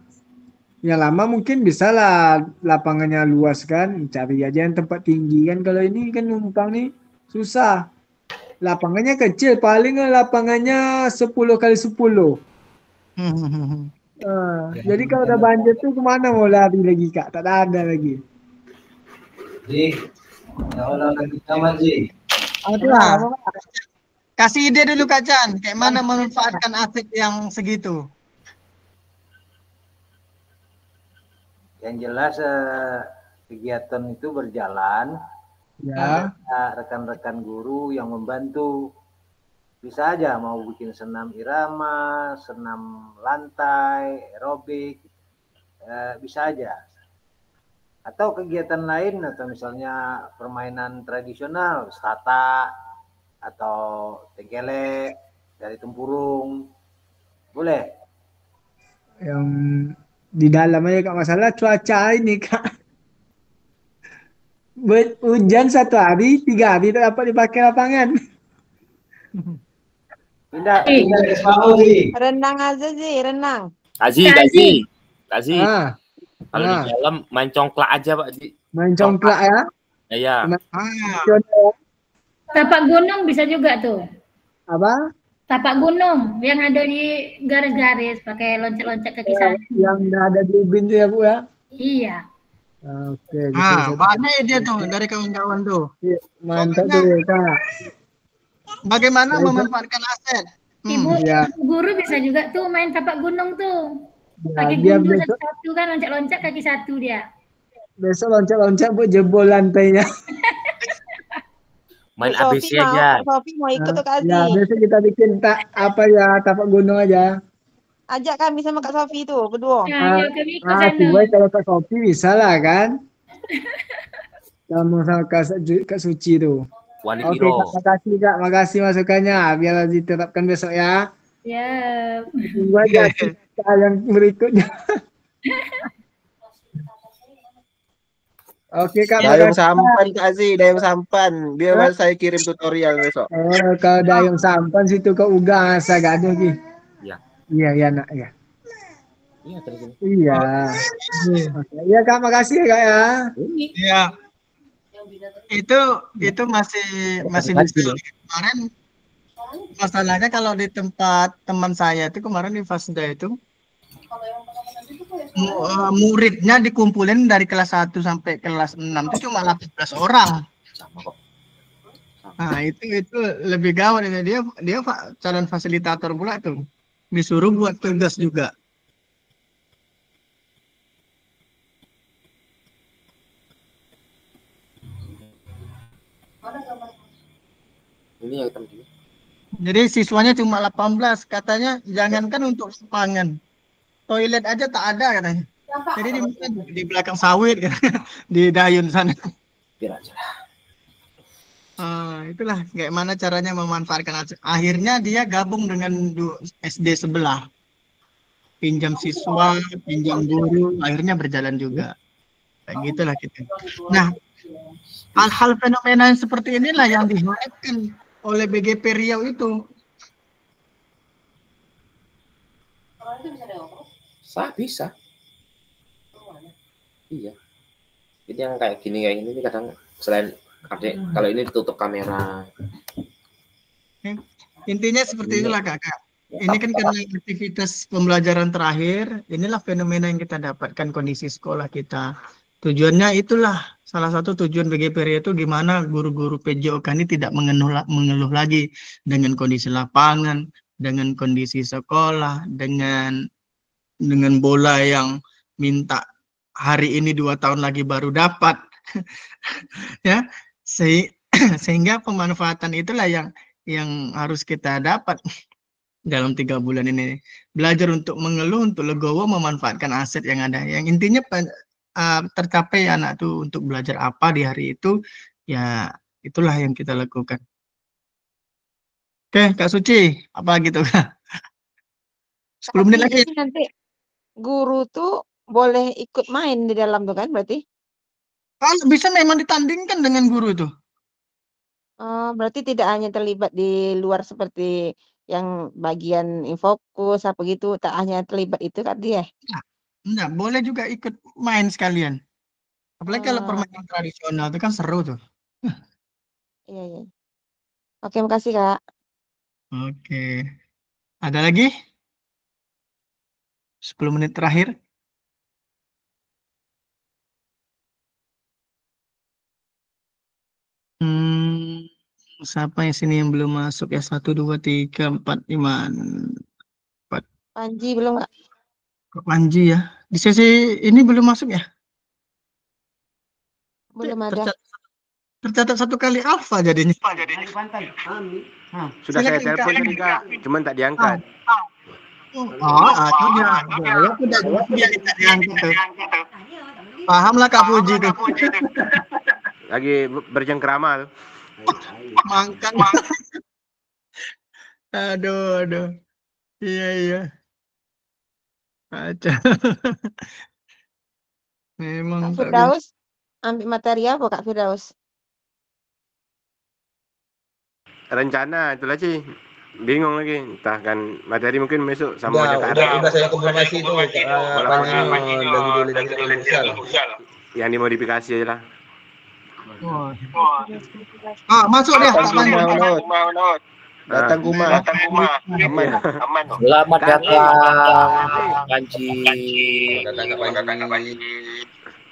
yang lama mungkin bisa lah lapangannya luas kan. Cari aja yang tempat tinggi kan. Kalau ini kan numpang nih susah. Lapangannya kecil. Paling lapangannya 10 kali 10. Jadi kalau udah banjir tuh kemana mau lari lagi Kak? Tak ada lagi. Kasih ide dulu Kak Chan, kayak mana memanfaatkan aset yang segitu? Yang jelas kegiatan itu berjalan. Ya. Ada rekan-rekan guru yang membantu. Bisa aja mau bikin senam irama, senam lantai, aerobik, bisa aja. Atau kegiatan lain, atau misalnya permainan tradisional, stata, atau tengkelek, dari tempurung, boleh. Yang di dalam aja Kak, masalah cuaca ini Kak. Hujan 1 hari, 3 hari tak dapat dipakai lapangan. Pindah ke FAO sih. Renang aja sih, renang. Kazi. Ah, Kalau di dalam main congklak aja Pak Ji. main congklak ya. Iya. Tapak gunung bisa juga tuh. Apa? Tapak gunung yang ada di garis-garis pakai loncat-loncat kaki sana. Yang ada di ubin tuh ya Bu ya. Iya. Oke. Banyak ide tuh dari kawan-kawan tuh. Mantap tuh Kak. Bagaimana memanfaatkan aset? Ibu Ya. guru bisa juga tuh main tapak gunung tuh. Ya, Pakai dia gundu besok, satu-satu kan loncat-loncat kaki satu dia. besok loncat-loncat Bu, jebol lantainya. Main Kak ABC Sofi mau, aja. Kak Sofi mau ikut tuh Kak Ya, Aziz. besok kita bikin tapak gunung aja. Ajak kami sama Kak Sofi tuh berdua. Nah, yuk kami ikut sana. Coba kalau Kak Sofi bisa lah kan. Kamu sama Kak Suci tuh. Wali Oke Piro. Kak, makasih Kak, makasih masukannya. Biar diterapkan besok ya. Ya. Tunggu aja cerita yang berikutnya. Oke Kak, Dayung makasih. sampan Kak Aziz, dayung sampan. Biar saya kirim tutorial besok. Oh, kalau dayung sampan situ ke Uga asa gak ada lagi. Iya. Iya nak ya. Iya terus. Iya. Oke. Iya Kak, makasih ya Kak ya. Iya. Itu masih bisa. Kemarin masalahnya kalau di tempat teman saya itu kemarin di Fasda itu muridnya dikumpulin dari kelas 1 sampai kelas 6 itu cuma 18 orang. Nah, itu lebih gawat ini dia calon fasilitator pula tuh. Disuruh buat tugas juga. Ini yang hitam ini. Jadi siswanya cuma 18, katanya jangankan untuk lapangan. Toilet aja tak ada katanya. Jadi di belakang sawit di Dayun sana. Biar aja. Itulah kayak mana caranya memanfaatkan aset. Akhirnya dia gabung dengan SD sebelah. Pinjam siswa, pinjam guru, akhirnya berjalan juga. Kayak gitulah kita. Nah, hal-hal fenomena yang seperti inilah yang diharapkan oleh BGP Riau itu. Bisa. Iya. Jadi yang kayak gini kadang selain kalau ini ditutup kamera. Intinya seperti itulah Kakak. Ini kan karena aktivitas pembelajaran terakhir, inilah fenomena yang kita dapatkan kondisi sekolah kita. Tujuannya itulah salah satu tujuan BGP Riau itu gimana guru-guru PJOK ini tidak mengeluh lagi dengan kondisi lapangan, dengan kondisi sekolah, dengan bola yang minta hari ini 2 tahun lagi baru dapat. Ya, sehingga pemanfaatan itulah yang harus kita dapat dalam 3 bulan ini. Belajar untuk mengeluh, untuk legowo, memanfaatkan aset yang ada. Yang intinya tercapai anak tuh untuk belajar apa di hari itu, ya itulah yang kita lakukan. Oke, Kak Suci, apa gitu Kak? 10 menit lagi. Nanti guru tuh boleh ikut main di dalam tuh kan berarti? Kalau bisa memang ditandingkan dengan guru itu. Berarti tidak hanya terlibat di luar seperti yang bagian infokus apa gitu, tak hanya terlibat itu kan dia? Enggak, boleh juga ikut main sekalian. Apalagi kalau permainan tradisional itu kan seru tuh. Iya. Oke, makasih Kak. Oke. Ada lagi? 10 menit terakhir. Siapa yang sini yang belum masuk ya? 1, 2, 3, 4, 5, 4. Panji belum Kak? Panji ya. Di sesi ini belum masuk ya? Belum ada. Tercatat 1 kali alfa jadinya. Sudah saya telepon tadi Kak, cuman tak diangkat. Itu dia. Gaya tidak dia tidak diangkat tuh. Pahamlah Kak Puji tuh. Lagi bercengkrama tuh. Mangkang. Aduh. Iya. Aca. Memang Kak Firdaus ambil materi apa Kak Firdaus? Rencana itulah Ci. Bingung lagi, entah kan materi mungkin besok sama aja Kak Udah saya konfirmasi itu dari futsal. Yang dimodifikasi aja lah. Masuk deh Pak Panji. Datang rumah. Aman. Selamat datang Panji.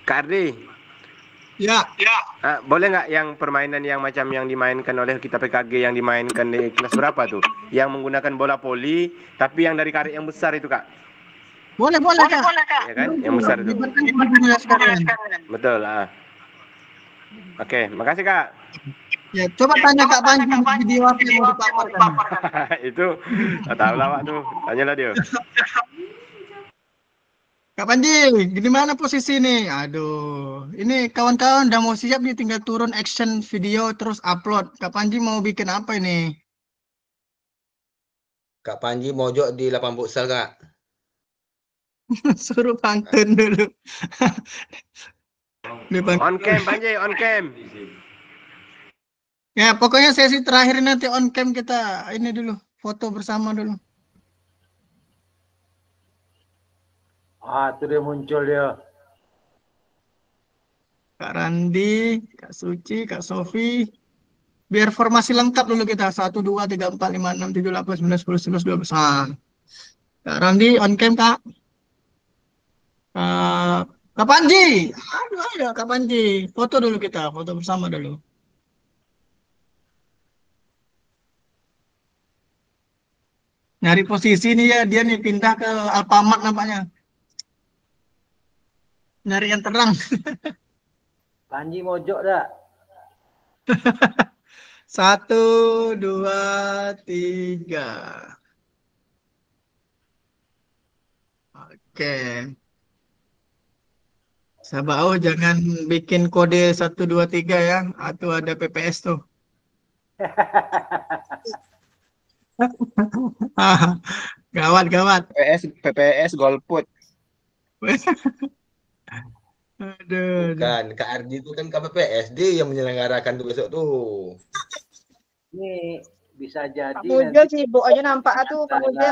Kak Ardi. Ya. Boleh nggak yang permainan yang macam yang dimainkan oleh kita PKG yang dimainkan di kelas berapa tuh? Yang menggunakan bola voli, tapi yang dari karet yang besar itu Kak. Boleh Kak. Ya kan? Yang besar itu. Betul lah. Oke, makasih Kak. Ya, coba tanya Kak Panji video apa yang mau dipaparkan. Itu tak tahu lah Pak tuh. Tanyalah dia. Kak Panji, gimana posisi nih? Aduh, ini kawan-kawan udah mau siap nih, tinggal turun action video terus upload. Kak Panji mau bikin apa ini? Kak Panji mojok di lapangan futsal Kak. Suruh pantun dulu. On cam Panji, on cam. Ya, pokoknya sesi terakhir nanti on cam kita ini dulu, foto bersama dulu. Itu dia muncul dia. Kak Randi, Kak Suci, Kak Sofi. Biar formasi lengkap dulu kita. 1, 2, 3, 4, 5, 6, 7, 8, 9, 10, 11, 12. Kak Randi, on cam Kak. Kak Panji. Aduh, Kak Panji. Foto dulu kita, foto bersama dulu. Nyari posisi nih ya, dia nih pindah ke Alfamart nampaknya. Nyari yang terang. Panji mojok dah. 1, 2, 3. Oke. Sabau jangan bikin kode 1, 2, 3 ya. Atau ada PPS tuh. Gawat. PPS golput. Aduh. Kan Kak Ardi itu kan KPPS dia yang menyelenggarakan tuh besok tuh. Ini bisa jadi Pak Pujo sibuk aja nampak tuh Pak Pujo.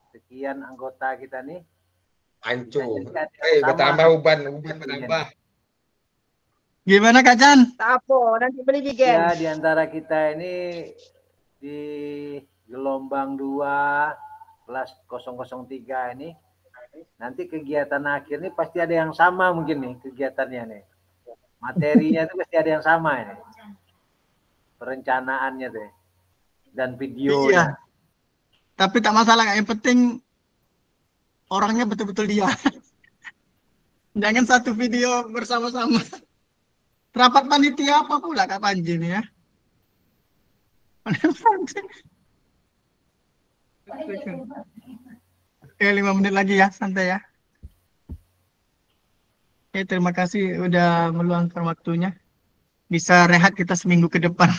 Sekian anggota kita nih. Hancur. Bertambah uban bertambah. Gimana Kak Chan? Tak apa, nanti beli bikin. Ya, di antara kita ini di gelombang 2 kelas 003 ini nanti kegiatan akhir ini pasti ada yang sama mungkin nih kegiatannya nih. Materinya itu pasti ada yang sama ini. Perencanaannya tuh. Dan videonya. Iya. Tapi tak masalah, yang penting orangnya betul-betul dia. Jangan satu video bersama-sama. Rapat panitia apa pula Kak Panji nih ya? Oke, 5 menit lagi ya, santai ya. Oke, terima kasih udah meluangkan waktunya. Bisa rehat kita seminggu ke depan.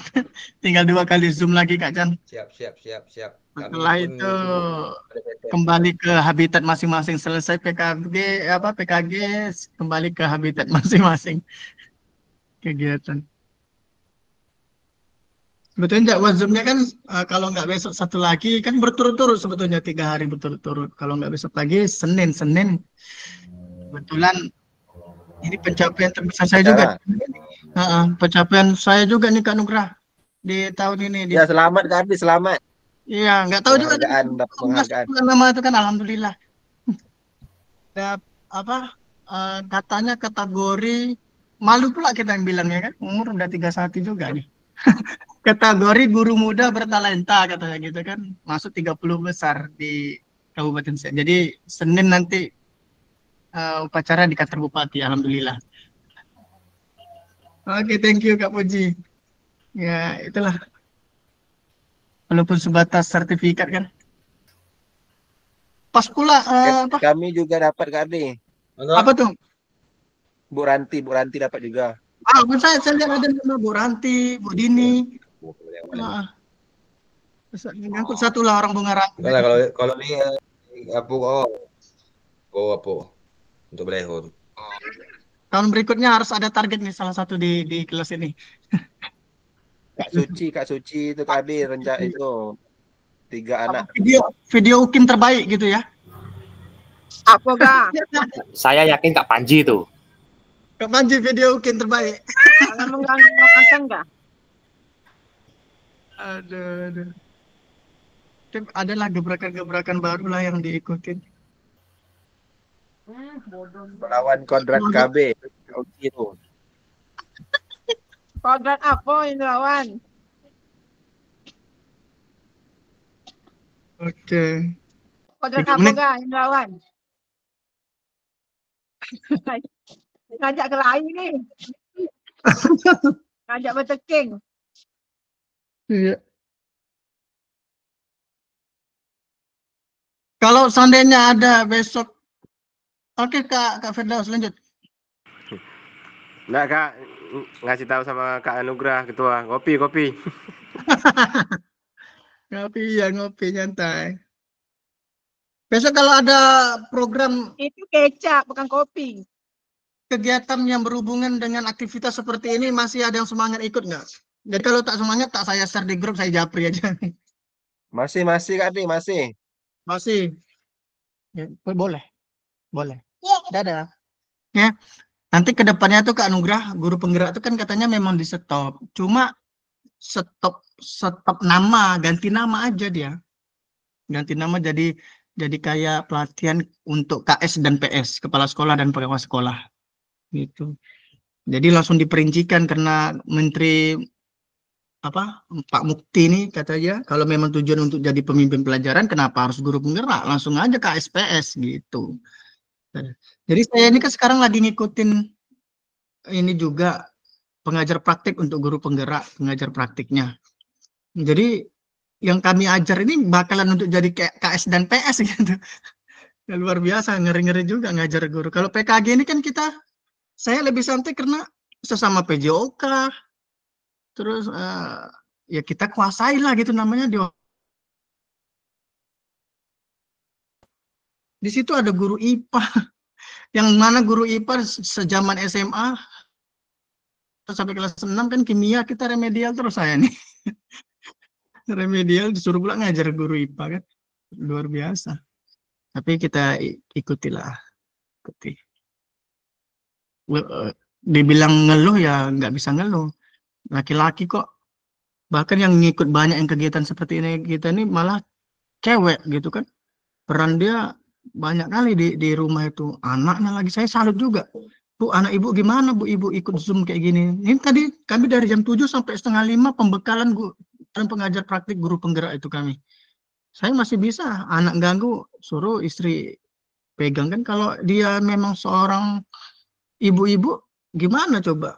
Tinggal 2 kali Zoom lagi Kak Chan. Siap. Setelah itu kembali ke habitat masing-masing. Selesai PKG kembali ke habitat masing-masing. Kegiatan. Sebetulnya Zoom-nya kan kalau nggak besok satu lagi kan berturut-turut sebetulnya 3 hari berturut-turut. Kalau nggak besok lagi Senin. Kebetulan ini pencapaian terbesar saya juga. Pencapaian saya juga nih Kak Nugrah di tahun ini. Ya selamat Kak Ardi, selamat. Iya, nggak tahu juga. Penghargaan. Nama itu kan alhamdulillah. Ada katanya kategori malu pula kita yang bilangnya kan, umur udah 31 juga nih. Kategori guru muda bertalenta katanya gitu kan, masuk 30 besar di Kabupaten Siak. Jadi Senin nanti upacara di kantor Bupati, alhamdulillah. Oke, thank you Kak Puji. Ya, itulah. Walaupun sebatas sertifikat kan. Pas pula apa? Kami juga dapat Kak Ardi. Apa tuh? Bu Ranti dapat juga. Ah, saya lihat ada nama Bu Ranti, Bu Dini. Ngangkut satu lah orang Bunga Ranti. Kalau ini apa untuk beleho. Tahun berikutnya harus ada target nih salah satu di kelas ini. Kak Suci itu tadi rencana itu 3 anak. Video UKIM terbaik gitu ya. Apa Kak? Saya yakin Kak Panji itu. Kak Panji video UKIM terbaik. Jangan mengganggu makan Kak. Aduh. Adalah gebrakan-gebrakan baru lah yang diikutin. Melawan kodrat KB. Itu. Kodrat apa yang lawan? Oke. Kodrat apa Kak yang lawan? Ngajak ke lain ni. Ngajak berteking. Iya. Kalau seandainya ada besok, oke Kak Firdaus lanjut. Enggak Kak, ngasih tahu sama Kak Anugrah ketua, ngopi. Ngopi nyantai. Besok kalau ada program itu kecap bukan kopi. Kegiatan yang berhubungan dengan aktivitas seperti ini masih ada yang semangat ikut nggak? Jadi kalau tak semangat tak saya share di grup, saya japri aja. Masih Kak Di, masih. Ya, boleh. Dadah. Ya. Nanti kedepannya tuh Kak Anugrah, guru penggerak itu kan katanya memang di stop. Cuma stop nama, ganti nama aja dia. Ganti nama jadi kayak pelatihan untuk KS dan PS, kepala sekolah dan pengawas sekolah. Gitu. Jadi langsung diperincikan karena Menteri Pak Mukti ini katanya kalau memang tujuan untuk jadi pemimpin pelajaran kenapa harus guru penggerak, langsung aja KSPS gitu. Jadi saya ini kan sekarang lagi ngikutin ini juga pengajar praktik untuk guru penggerak, pengajar praktiknya. Jadi yang kami ajar ini bakalan untuk jadi kayak KS dan PS gitu. Ya, luar biasa, ngeri-ngeri juga ngajar guru. Kalau PKG ini kan saya lebih santai karena sesama PJOK. Terus ya kita kuasai lah gitu namanya di situ ada guru IPA yang mana guru IPA sejaman SMA sampai kelas 6 kan kimia kita remedial terus saya nih. Remedial disuruh pula ngajar guru IPA kan luar biasa. Tapi kita ikutilah. Dibilang ngeluh ya nggak bisa ngeluh. Laki-laki kok, bahkan yang ngikut banyak yang kegiatan seperti ini kita ini malah cewek gitu kan, peran dia banyak kali di rumah itu. Anaknya lagi saya salut juga, Bu, anak ibu gimana Bu, ibu ikut Zoom kayak gini. Ini tadi kami dari jam 7 sampai 4:30 pembekalan dan pengajar praktik guru penggerak itu kami. Saya masih bisa, anak ganggu suruh istri pegang kan. Kalau dia memang seorang ibu-ibu gimana coba,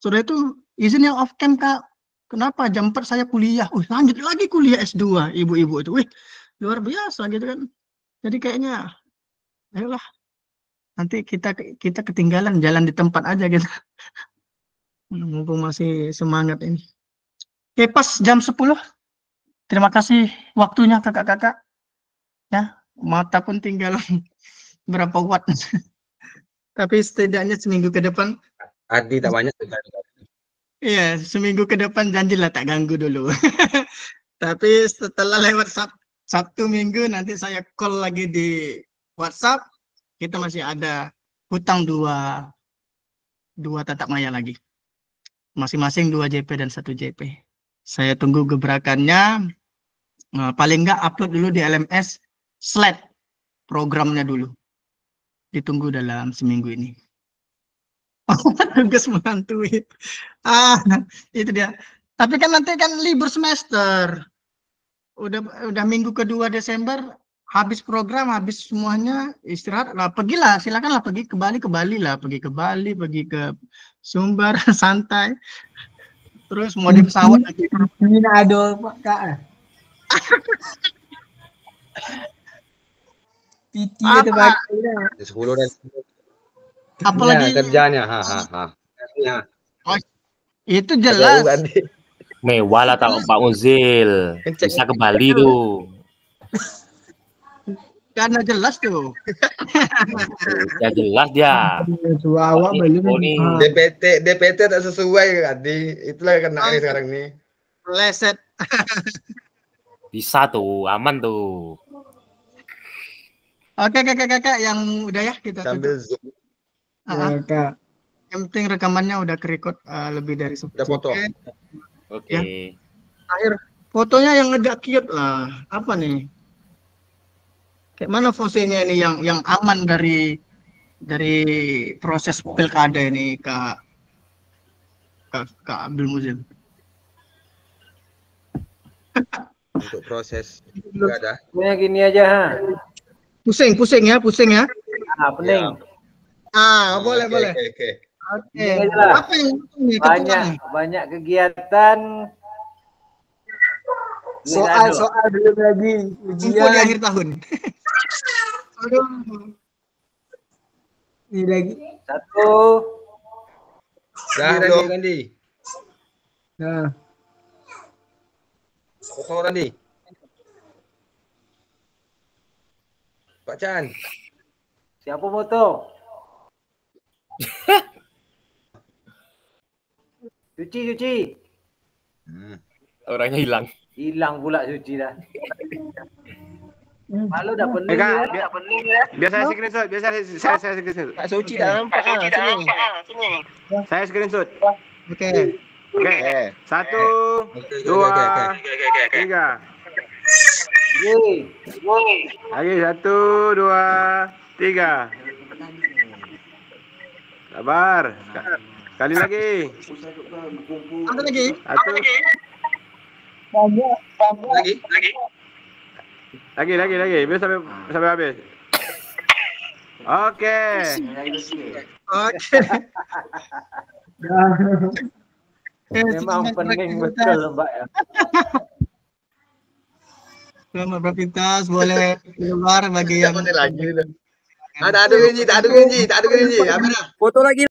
sudah itu izin yang off cam Kak. Kenapa? Jam 4 saya kuliah. Lanjut lagi kuliah S2 ibu-ibu itu. Luar biasa gitu kan. Jadi kayaknya ayolah. Nanti kita ketinggalan jalan di tempat aja gitu. Mumpung masih semangat ini. Oke, pas jam 10. Terima kasih waktunya kakak-kakak. Ya, mata pun tinggal berapa watt. Tapi setidaknya seminggu ke depan. Ardi tak banyak. Iya, seminggu ke depan janjilah tak ganggu dulu. Tapi setelah lewat Sabtu Minggu nanti saya call lagi di WhatsApp. Kita masih ada hutang dua tatap maya lagi. Masing-masing 2 JP dan 1 JP. Saya tunggu gebrakannya. Paling nggak upload dulu di LMS slide programnya dulu. Ditunggu dalam seminggu ini. Tugas menghantui. Itu dia. Tapi kan nanti kan libur semester. Udah minggu kedua Desember habis program, habis semuanya istirahat lah, pergilah, silakanlah pergi ke Bali lah, pergi ke Bali, pergi ke Sumbar, santai. Terus mau di pesawat lagi. Ini ada Pak Kak. PT itu bagilah. 10 dan Apalagi kerjanya. Ya. oh, itu jelas. Mewah lah tahu Pak Uzil. Bisa ke Bali tuh. Karena jelas tuh. Ya jelas dia. Awak belum. DPT tak sesuai Adi. Itulah yang kena sekarang nih. Leset. Bisa tuh, aman tuh. Oke, kakak yang udah ya kita Sambil tutup. zoom. Kak. Yang penting rekamannya udah ke-record lebih dari 10 Udah foto. Oke. Ya. Akhir fotonya yang agak cute lah. Apa nih? Kayak mana fotonya ini yang aman dari proses pilkada ini Kak Abdul Muzil? Untuk proses pilkada. Pokoknya gini aja ha. Pusing ya. Ah, pening. Boleh. Oke. Oke. Apa yang banyak kegiatan. Soal belum lagi ujian di akhir tahun. Aduh. Ini lagi. 1. Dah Randi. Nah. Foto Randi. Pak Chan. Siapa foto? Cuci. Orangnya hilang. Hilang pula Suci dah. Malu dah pening ya. Biar saya screenshot, saya screenshot. Kak Suci tak nampak sini. Saya screenshot. Oke. 1, 2, 3. Lagi 1, 2, 3. Sabar. Sekali lagi. Satu lagi. Lagi. Biar sampai habis. Oke. Memang pening betul Mbak ya. Selamat beraktivitas, boleh keluar bagi yang lagi. Ada kunci. Foto lagi.